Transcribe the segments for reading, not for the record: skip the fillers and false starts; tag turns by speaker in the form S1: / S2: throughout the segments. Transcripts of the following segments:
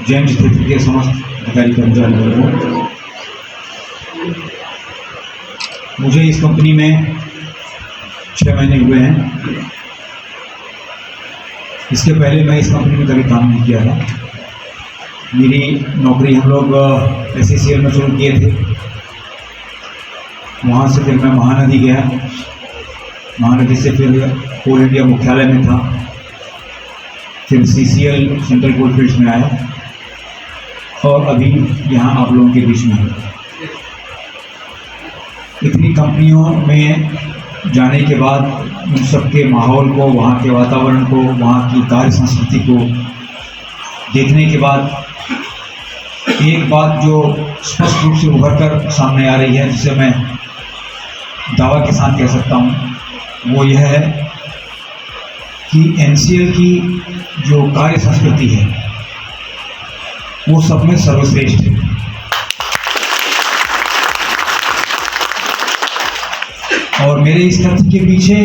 S1: जैन क्षेत्र के समस्त अधिकारी कर्मचारी वर्गों, मुझे इस कंपनी में 6 महीने हुए हैं। इसके पहले मैं इस कंपनी में कभी काम नहीं किया था। मेरी नौकरी हम लोग SCCL में शुरू किए थे। वहाँ से फिर मैं महानदी गया, महानदी से फिर कोल इंडिया मुख्यालय में था, फिर CCL सेंट्रल कोलफील्ड्स में आया और अभी यहाँ आप लोगों के बीच में हूँ। इतनी कंपनियों में जाने के बाद उन सबके माहौल को, वहाँ के वातावरण को, वहाँ की कार्य संस्कृति को देखने के बाद एक बात जो स्पष्ट रूप से उभर कर सामने आ रही है, जिसे मैं दावा के साथ कह सकता हूँ, वो यह है कि NCL की जो कार्य संस्कृति है वो सब में सर्वश्रेष्ठ है। और मेरे इस तथ्य के पीछे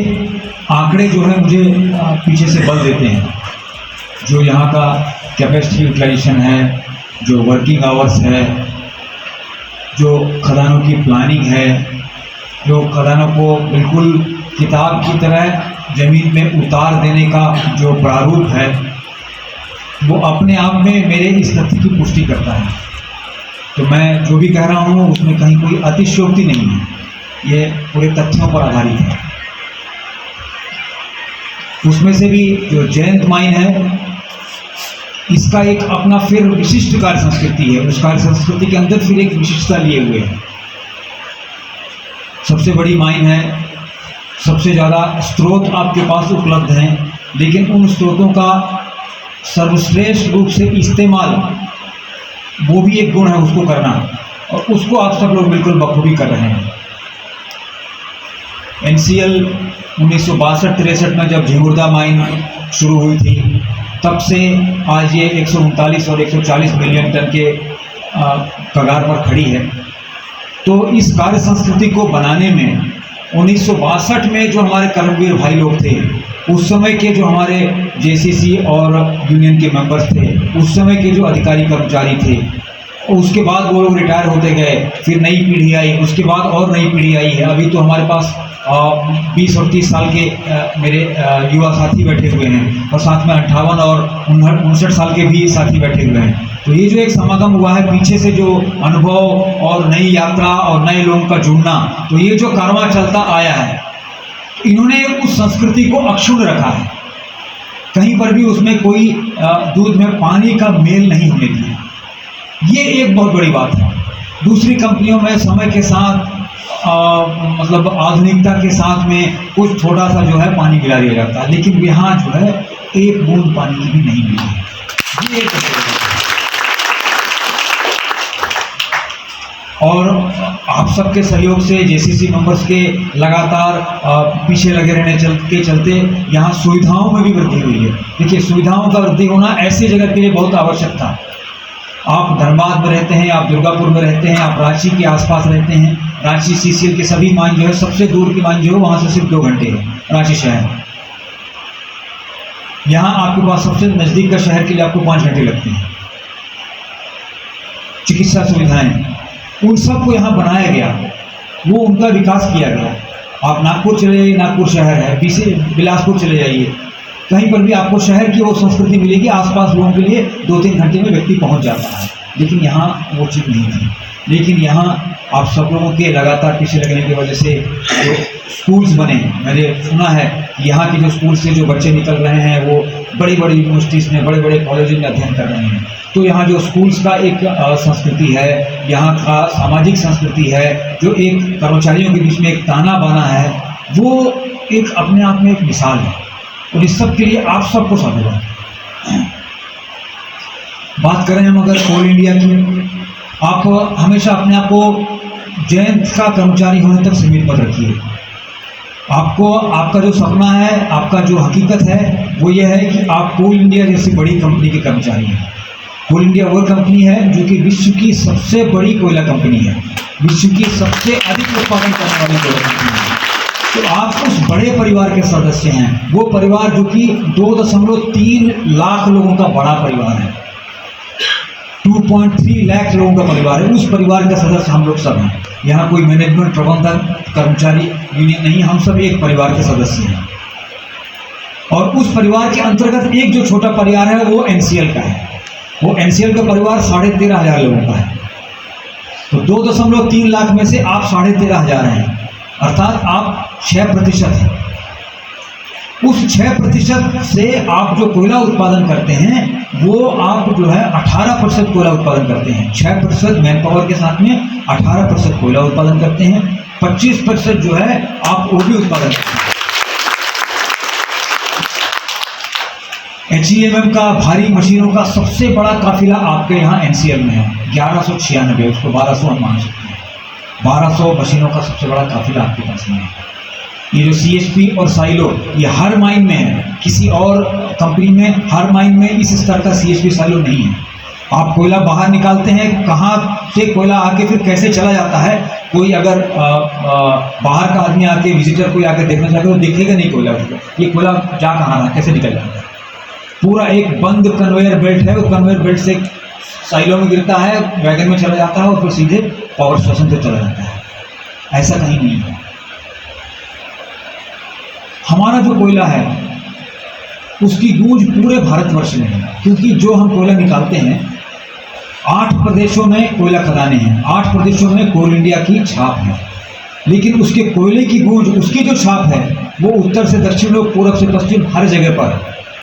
S1: आंकड़े जो है मुझे पीछे से बल देते हैं। जो यहाँ का कैपेसिटी यूटिलाइजेशन है, जो वर्किंग आवर्स है, जो खदानों की प्लानिंग है, जो खदानों को बिल्कुल किताब की तरह ज़मीन में उतार देने का जो प्रारूप है, वो अपने आप में मेरे इस तथ्य की पुष्टि करता है। तो मैं जो भी कह रहा हूँ उसमें कहीं कोई अतिशयोक्ति नहीं है, ये पूरे तथ्यों पर आधारित है। उसमें से भी जो जयंत माइन है, इसका एक अपना फिर विशिष्ट कार्य संस्कृति है। उस कार्य संस्कृति के अंदर फिर एक विशिष्टता लिए हुए है। सबसे बड़ी माइन है, सबसे ज़्यादा स्रोत आपके पास उपलब्ध हैं, लेकिन उन स्रोतों का सर्वश्रेष्ठ रूप से इस्तेमाल, वो भी एक गुण है उसको करना, और उसको आप सब लोग बिल्कुल बखूबी कर रहे हैं। NCL 1962-63 में जब झिंगुरदा माइन शुरू हुई थी, तब से आज ये 139 और 140 मिलियन टन के कगार पर खड़ी है। तो इस कार्य संस्कृति को बनाने में 1962 में जो हमारे कर्मवीर भाई लोग थे, उस समय के जो हमारे JCC और यूनियन के मेंबर्स थे, उस समय के जो अधिकारी कर्मचारी थे, उसके बाद वो लोग रिटायर होते गए, फिर नई पीढ़ी आई, उसके बाद और नई पीढ़ी आई है। अभी तो हमारे पास 20 और 30 साल के मेरे युवा साथी बैठे हुए हैं, और साथ में 58 और 59 साल के भी साथी बैठे हुए हैं। तो ये जो एक समागम हुआ है, पीछे से जो अनुभव और नई यात्रा और नए लोगों का जुड़ना, तो ये जो कारवां चलता आया है, इन्होंने उस संस्कृति को अक्षुण्ण रखा है। कहीं पर भी उसमें कोई दूध में पानी का मेल नहीं होने दिया। ये एक बहुत बड़ी बात है। दूसरी कंपनियों में समय के साथ मतलब आधुनिकता के साथ में कुछ थोड़ा सा जो है पानी मिला दिया जाता है, लेकिन यहाँ जो है एक बूंद पानी की भी नहीं मिली है। ये और आप सबके सहयोग से, JCC मेंबर्स के लगातार पीछे लगे रहने के चलते यहाँ सुविधाओं में भी वृद्धि हुई है। देखिए, सुविधाओं का वृद्धि होना ऐसी जगह के लिए बहुत आवश्यक था। आप धनबाद में रहते हैं, आप दुर्गापुर में रहते हैं, आप रांची के आसपास रहते हैं। रांची CCL की सभी माइन जो है, सबसे दूर की माइन जो है वहाँ से सिर्फ 2 घंटे है, रांची शहर। यहाँ आपके पास सबसे नज़दीक का शहर के लिए आपको 5 घंटे लगते हैं। चिकित्सा सुविधाएं, उन सबको यहाँ बनाया गया, वो उनका विकास किया गया। आप नागपुर चले जाइए, नागपुर शहर है, बिलासपुर चले जाइए, कहीं पर भी आपको शहर की वो संस्कृति मिलेगी। आसपास लोगों के लिए 2-3 घंटे में व्यक्ति पहुँच जाता है, लेकिन यहाँ वो चीज़ नहीं थी। लेकिन यहाँ आप सब लोगों के लगातार पीछे लगने की वजह से जो स्कूल्स बने, मैंने सुना है कि यहाँ के जो स्कूल से जो बच्चे निकल रहे हैं, वो बड़ी बड़ी यूनिवर्सिटीज़ में, बड़े बड़े कॉलेज में अध्ययन कर रहे हैं। तो यहाँ जो स्कूल्स का एक संस्कृति है, यहाँ का सामाजिक संस्कृति है, जो एक कर्मचारियों के बीच में एक ताना बाना है, वो एक अपने आप में एक मिसाल है। और इस सब के लिए आप सबको साधुवाद। बात करें हम अगर कोल इंडिया की, आप हमेशा अपने आप को जयंत का कर्मचारी होने तक सीमित मत रखिए। आपको आपका जो सपना है, आपका जो हकीकत है, वो ये है कि आप कोल इंडिया जैसी बड़ी कंपनी के कर्मचारी हैं। कोल इंडिया वो कंपनी है जो कि विश्व की सबसे बड़ी कोयला कंपनी है, विश्व की सबसे अधिक उत्पादन करने वाली कोयला कंपनी है। तो आप उस बड़े परिवार के सदस्य हैं, वो परिवार जो कि 2.3 लाख लोगों का बड़ा परिवार है। 2.3 लाख लोगों का परिवार है। उस परिवार का सदस्य हम लोग सब हैं। यहाँ कोई मैनेजमेंट, प्रबंधन, कर्मचारी यूनियन नहीं, हम सब एक परिवार के सदस्य हैं। और उस परिवार के अंतर्गत एक जो छोटा परिवार है वो NCL का है। वो NCL का परिवार 13,500 लोगों का है। तो 2.3 लाख में से आप 13,500 हैं, अर्थात आप 6% हैं। उस 6% से आप जो कोयला उत्पादन करते हैं वो आप जो है 18% कोयला उत्पादन करते हैं। 6% मैन पावर के साथ में 18% कोयला उत्पादन करते हैं। 25% जो है आप OB उत्पादन करते हैं। HEMM का भारी मशीनों का सबसे बड़ा काफिला आपके यहाँ NCL में है, 1196, उसको 1200 हम मान सकते हैं। 1200 मशीनों का सबसे बड़ा काफिला आपके पास में है। ये जो CHP और साइलो, ये हर माइन में है, किसी और कंपनी में हर माइन में इस स्तर का CHP साइलो नहीं है। आप कोयला बाहर निकालते हैं, कहाँ से कोयला आके फिर कैसे चला जाता है, कोई अगर बाहर का आदमी आके, विजिटर कोई आके देखना चाहता है तो देखेगा नहीं कोयला, ये कोयला जा कहाँ रहा है, कैसे निकल जाता है। पूरा एक बंद कन्वेयर बेल्ट है, वो कन्वेयर बेल्ट से साइलो में गिरता है, वैगन में चला जाता है और फिर सीधे पावर स्टेशन पे चला जाता है। ऐसा कहीं नहीं है। हमारा जो कोयला है उसकी गूंज पूरे भारतवर्ष में है, क्योंकि जो हम कोयला निकालते हैं 8 प्रदेशों में कोयला खदानें हैं, 8 प्रदेशों में कोल इंडिया की छाप है। लेकिन उसके कोयले की गूंज, उसकी जो छाप है वो उत्तर से दक्षिण और पूरब से पश्चिम हर जगह पर है।